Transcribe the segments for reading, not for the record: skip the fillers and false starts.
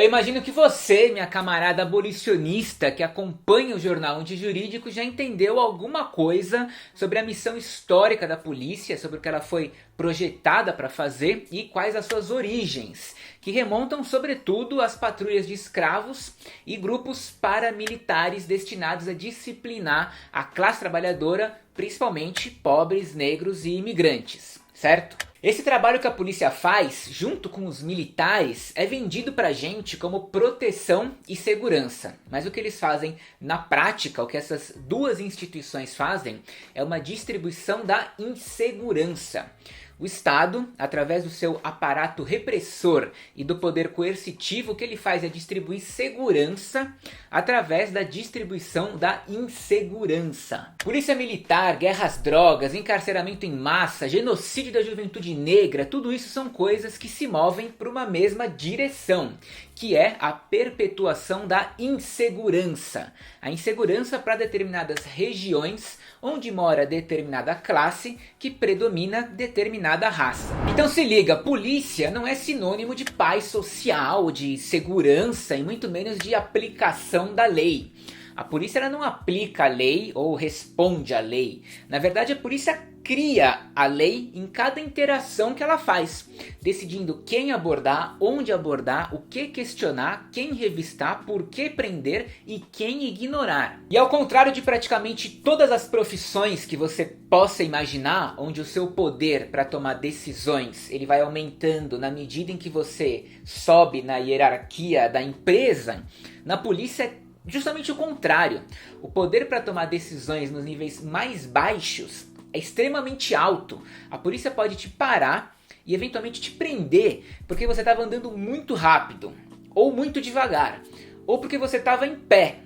Eu imagino que você, minha camarada abolicionista que acompanha o jornal Antijurídico, já entendeu alguma coisa sobre a missão histórica da polícia, sobre o que ela foi projetada para fazer e quais as suas origens, que remontam sobretudo às patrulhas de escravos e grupos paramilitares destinados a disciplinar a classe trabalhadora, principalmente pobres, negros e imigrantes, certo? Esse trabalho que a polícia faz, junto com os militares, é vendido pra gente como proteção e segurança. Mas o que eles fazem na prática, o que essas duas instituições fazem, é uma distribuição da insegurança. O Estado, através do seu aparato repressor e do poder coercitivo, o que ele faz é distribuir segurança através da distribuição da insegurança. Polícia militar, guerra às drogas, encarceramento em massa, genocídio da juventude negra, tudo isso são coisas que se movem para uma mesma direção, que é a perpetuação da insegurança. A insegurança para determinadas regiões onde mora determinada classe que predomina determinada raça. Então se liga, polícia não é sinônimo de paz social, de segurança e muito menos de aplicação da lei. A polícia ela não aplica a lei ou responde à lei. Na verdade, a polícia cria a lei em cada interação que ela faz, decidindo quem abordar, onde abordar, o que questionar, quem revistar, por que prender e quem ignorar. E ao contrário de praticamente todas as profissões que você possa imaginar, onde o seu poder para tomar decisões ele vai aumentando na medida em que você sobe na hierarquia da empresa, na polícia é justamente o contrário. O poder para tomar decisões nos níveis mais baixos é extremamente alto. A polícia pode te parar e eventualmente te prender porque você estava andando muito rápido, ou muito devagar, ou porque você estava em pé,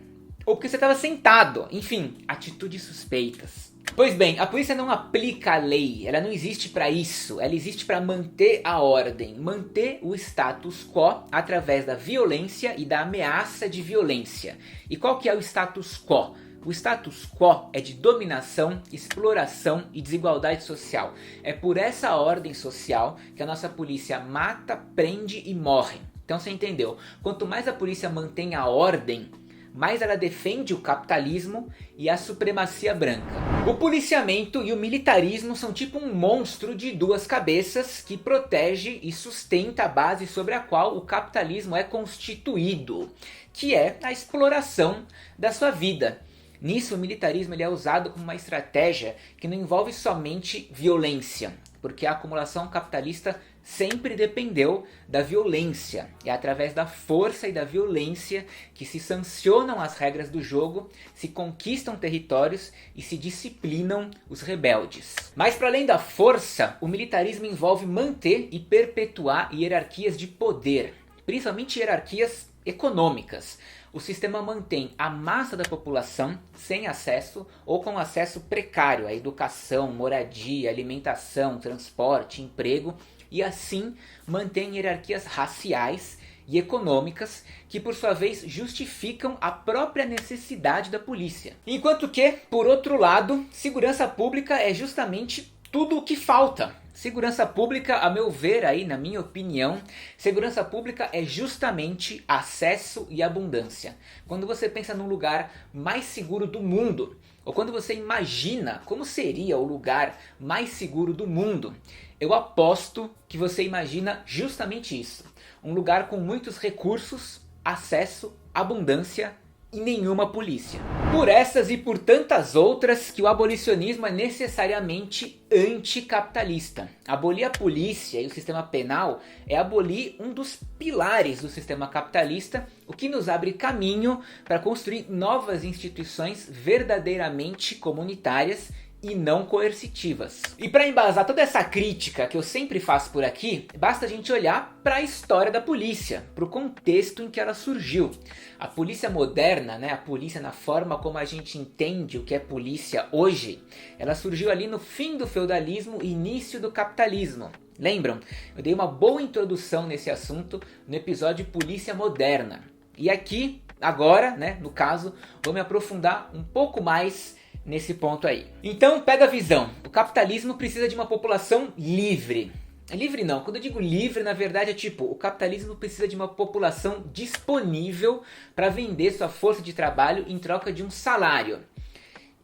ou porque você estava sentado. Enfim, atitudes suspeitas. Pois bem, a polícia não aplica a lei, ela não existe para isso, ela existe para manter a ordem, manter o status quo através da violência e da ameaça de violência. E qual que é o status quo? O status quo é de dominação, exploração e desigualdade social. É por essa ordem social que a nossa polícia mata, prende e morre. Então você entendeu? Quanto mais a polícia mantém a ordem, mais ela defende o capitalismo e a supremacia branca. O policiamento e o militarismo são tipo um monstro de duas cabeças que protege e sustenta a base sobre a qual o capitalismo é constituído, que é a exploração da sua vida. Nisso o militarismo ele é usado como uma estratégia que não envolve somente violência, porque a acumulação capitalista sempre dependeu da violência. É através da força e da violência que se sancionam as regras do jogo, se conquistam territórios e se disciplinam os rebeldes. Mas para além da força, o militarismo envolve manter e perpetuar hierarquias de poder, principalmente hierarquias econômicas. O sistema mantém a massa da população sem acesso ou com acesso precário à educação, moradia, alimentação, transporte, emprego, e assim mantém hierarquias raciais e econômicas que por sua vez justificam a própria necessidade da polícia. Enquanto que, por outro lado, segurança pública é justamente tudo o que falta. Segurança pública, a meu ver, aí, na minha opinião, segurança pública é justamente acesso e abundância. Quando você pensa num lugar mais seguro do mundo, ou quando você imagina como seria o lugar mais seguro do mundo, eu aposto que você imagina justamente isso. Um lugar com muitos recursos, acesso, abundância e nenhuma polícia. Por essas e por tantas outras que o abolicionismo é necessariamente anticapitalista. Abolir a polícia e o sistema penal é abolir um dos pilares do sistema capitalista, o que nos abre caminho para construir novas instituições verdadeiramente comunitárias e não coercitivas. E para embasar toda essa crítica que eu sempre faço por aqui, basta a gente olhar para a história da polícia, para o contexto em que ela surgiu. A polícia moderna, a polícia na forma como a gente entende o que é polícia hoje, ela surgiu ali no fim do feudalismo e início do capitalismo. Lembram? Eu dei uma boa introdução nesse assunto no episódio Polícia Moderna. E aqui, agora, no caso, vou me aprofundar um pouco mais nesse ponto aí. Então pega a visão, o capitalismo precisa de uma população livre. Livre não, quando eu digo livre, na verdade é tipo, o capitalismo precisa de uma população disponível para vender sua força de trabalho em troca de um salário.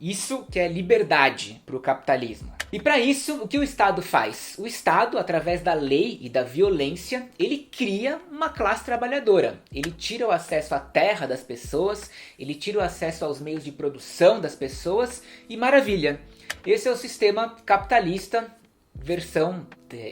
Isso que é liberdade para o capitalismo. E para isso, o que o Estado faz? O Estado, através da lei e da violência, ele cria uma classe trabalhadora. Ele tira o acesso à terra das pessoas, ele tira o acesso aos meios de produção das pessoas e maravilha. Esse é o sistema capitalista, versão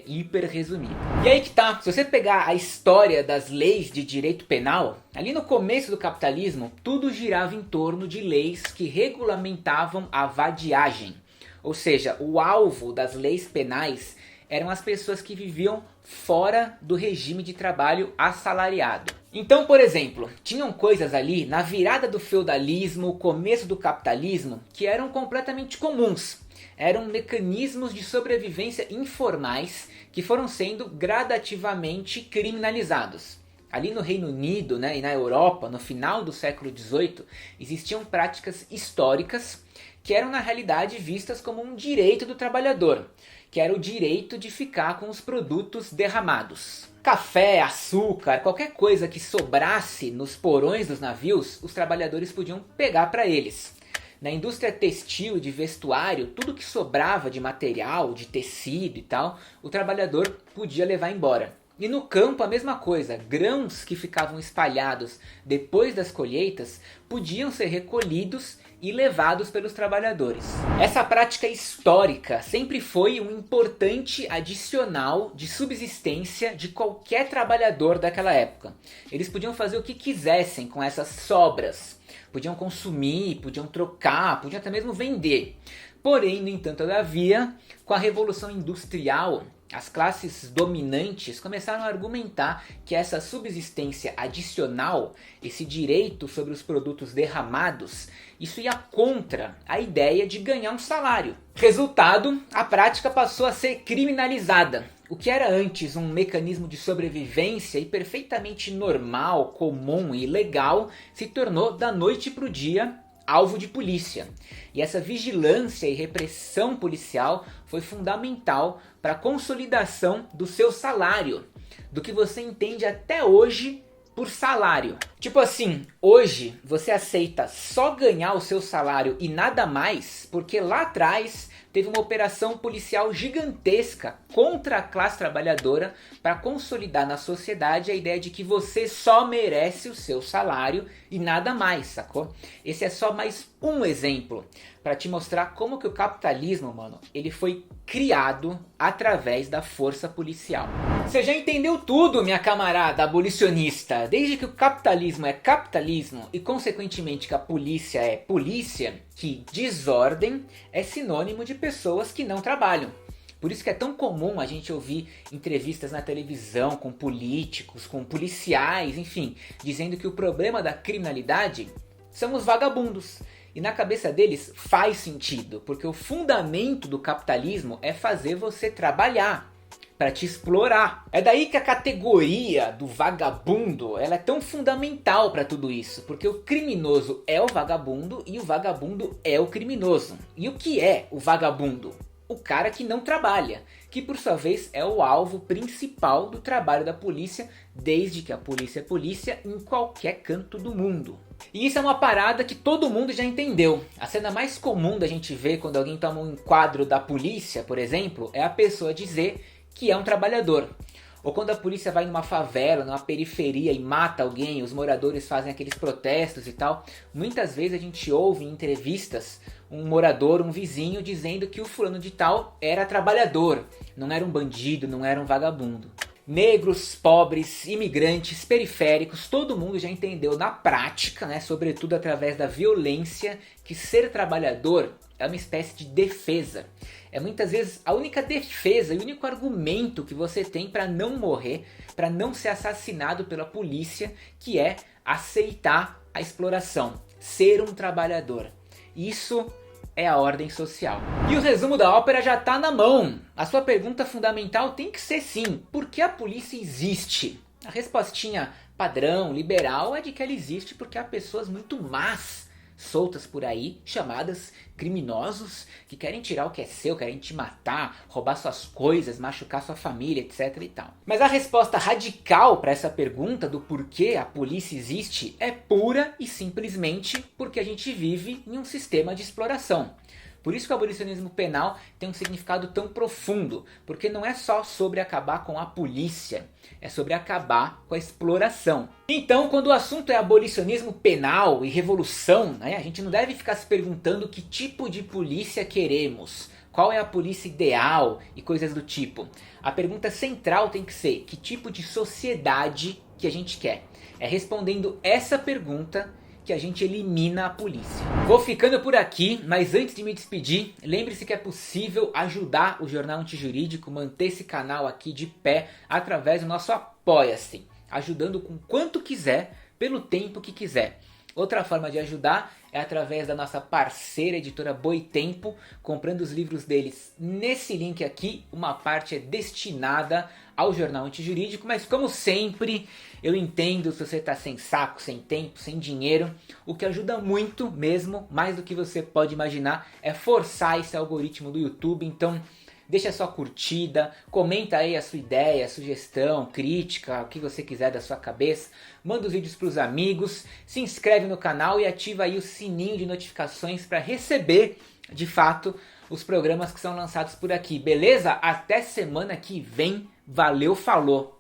hiper resumida. E aí que tá, se você pegar a história das leis de direito penal, ali no começo do capitalismo, tudo girava em torno de leis que regulamentavam a vadiagem. Ou seja, o alvo das leis penais eram as pessoas que viviam fora do regime de trabalho assalariado. Então, por exemplo, tinham coisas ali na virada do feudalismo, começo do capitalismo, que eram completamente comuns. Eram mecanismos de sobrevivência informais que foram sendo gradativamente criminalizados. Ali no Reino Unido, né, e na Europa, no final do século XVIII, existiam práticas históricas que eram na realidade vistas como um direito do trabalhador, que era o direito de ficar com os produtos derramados. Café, açúcar, qualquer coisa que sobrasse nos porões dos navios, os trabalhadores podiam pegar para eles. Na indústria textil e de vestuário, tudo que sobrava de material, de tecido e tal, o trabalhador podia levar embora. E no campo a mesma coisa, grãos que ficavam espalhados depois das colheitas podiam ser recolhidos e levados pelos trabalhadores. Essa prática histórica sempre foi um importante adicional de subsistência de qualquer trabalhador daquela época. Eles podiam fazer o que quisessem com essas sobras. Podiam consumir, podiam trocar, podiam até mesmo vender. Porém, no entanto, todavia, com a Revolução Industrial, as classes dominantes começaram a argumentar que essa subsistência adicional, esse direito sobre os produtos derramados, isso ia contra a ideia de ganhar um salário. Resultado, a prática passou a ser criminalizada. O que era antes um mecanismo de sobrevivência e perfeitamente normal, comum e legal, se tornou da noite para o dia alvo de polícia. E essa vigilância e repressão policial foi fundamental para a consolidação do seu salário, do que você entende até hoje por salário. Tipo assim, hoje você aceita só ganhar o seu salário e nada mais, porque lá atrás teve uma operação policial gigantesca contra a classe trabalhadora para consolidar na sociedade a ideia de que você só merece o seu salário e nada mais, sacou? Esse é só mais um exemplo para te mostrar como que o capitalismo, mano, ele foi criado através da força policial. Você já entendeu tudo, minha camarada abolicionista. Desde que o capitalismo é capitalismo e consequentemente que a polícia é polícia, que desordem é sinônimo de pessoas que não trabalham. Por isso que é tão comum a gente ouvir entrevistas na televisão com políticos, com policiais, enfim, dizendo que o problema da criminalidade são os vagabundos. E na cabeça deles faz sentido, porque o fundamento do capitalismo é fazer você trabalhar, para te explorar. É daí que a categoria do vagabundo ela é tão fundamental para tudo isso, porque o criminoso é o vagabundo e o vagabundo é o criminoso. E o que é o vagabundo? O cara que não trabalha, que por sua vez é o alvo principal do trabalho da polícia, desde que a polícia é polícia em qualquer canto do mundo. E isso é uma parada que todo mundo já entendeu. A cena mais comum da gente ver quando alguém toma um enquadro da polícia, por exemplo, é a pessoa dizer que é um trabalhador. Ou quando a polícia vai numa favela, numa periferia e mata alguém, os moradores fazem aqueles protestos e tal. Muitas vezes a gente ouve em entrevistas um morador, um vizinho, dizendo que o fulano de tal era trabalhador, não era um bandido, não era um vagabundo. Negros, pobres, imigrantes, periféricos, todo mundo já entendeu na prática, né, sobretudo através da violência, que ser trabalhador é uma espécie de defesa. É muitas vezes a única defesa e o único argumento que você tem para não morrer, para não ser assassinado pela polícia, que é aceitar a exploração, ser um trabalhador. Isso é a ordem social. E o resumo da ópera já está na mão. A sua pergunta fundamental tem que ser sim, por que a polícia existe? A respostinha padrão, liberal, é de que ela existe porque há pessoas muito más soltas por aí, chamadas criminosos, que querem tirar o que é seu, querem te matar, roubar suas coisas, machucar sua família, etc e tal. Mas a resposta radical para essa pergunta do porquê a polícia existe é pura e simplesmente porque a gente vive em um sistema de exploração. Por isso que o abolicionismo penal tem um significado tão profundo, porque não é só sobre acabar com a polícia, é sobre acabar com a exploração. Então, quando o assunto é abolicionismo penal e revolução, né, a gente não deve ficar se perguntando que tipo de polícia queremos, qual é a polícia ideal e coisas do tipo. A pergunta central tem que ser que tipo de sociedade que a gente quer. É respondendo essa pergunta que a gente elimina a polícia. Vou ficando por aqui, mas antes de me despedir, lembre-se que é possível ajudar o Jornal Antijurídico, manter esse canal aqui de pé através do nosso Apoia-se, ajudando com quanto quiser, pelo tempo que quiser. Outra forma de ajudar é através da nossa parceira editora Boitempo, comprando os livros deles nesse link aqui. Uma parte é destinada ao Jornal Antijurídico, mas como sempre, eu entendo se você está sem saco, sem tempo, sem dinheiro. O que ajuda muito mesmo, mais do que você pode imaginar, é forçar esse algoritmo do YouTube. Então deixa a sua curtida, comenta aí a sua ideia, sugestão, crítica, o que você quiser da sua cabeça. Manda os vídeos para os amigos, se inscreve no canal e ativa aí o sininho de notificações para receber, de fato, os programas que são lançados por aqui. Beleza? Até semana que vem. Valeu, falou!